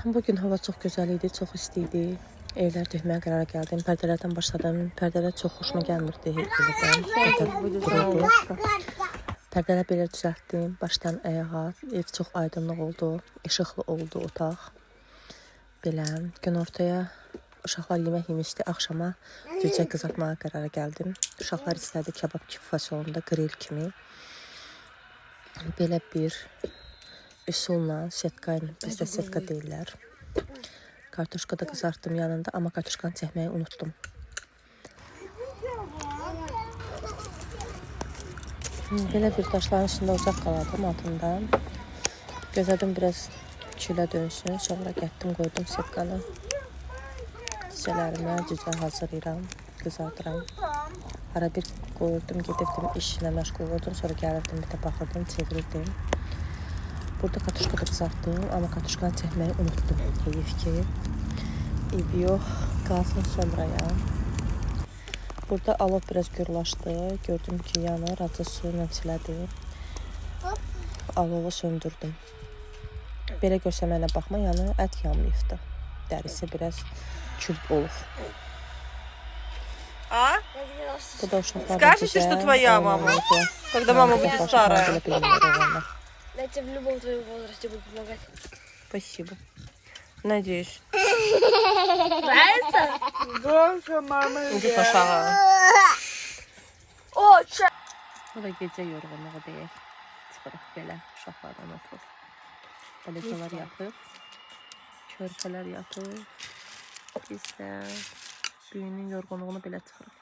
Bugün hava çox gözəl idi, çox isti idi. Evlər dökməyə qərara gəldim. Pərdələrdən başladım. Pərdələr çox xoşuma gəlmirdi. Pərdələr belə düzəltdim. Başdan ayağa. Ev çox aydınlıq oldu. İşıqlı oldu otaq. Belə günortaya uşaqlar yemək yemişdi. Axşama cücə qızartmağa qərara gəldim. Uşaqlar istədi kebab fasolunda, grill kimi. Belə bir üsulla, setka ilə, bizdə setka deyirlər. Kartoşka da qızartdım yanında, amma kartoşkanı çəkməyi unutdum. Belə bir daşların üstündə ocaq qaladım altından. Gözlədim biraz külə dönsün, sonra gətdim, qoydum setkanı. Cücələrimə cücə hazırlayıram, qızardıram. Ara bir qoyurdum, gedirdim, işlə məşğul olurdum, sonra gəlirdim, bir də baxırdım, çevirirdim. Burada kartoşka da qızartdım, amma kartoşkanı çəkməyi unutdum. Heyif ki, ev yox, qalsın sonraya. Burada alov biraz gürlaşdı. Gördüm ki, yanır, acı su ilə silədim. Alovu söndürdüm. Belə görsəməyinə baxma, yanı ət yanmayıbdı. Dərisi biraz kült olub. А? Bu da uşaqlar. Скажешь, что твоя мама? Когда мама будет старая. Я тебе в любом твоем возрасте буду помогать. Спасибо. Надеюсь. Нравится? Да, мама. Иди пошла. О, чай. Bu da gecə yorğunluğu deyək. Çıxırıq belə uşaqlardan oturub. Balacalar yatıb. Körpələr yatıb. Biz də büyünün yorğunluğunu belə çıxırıq.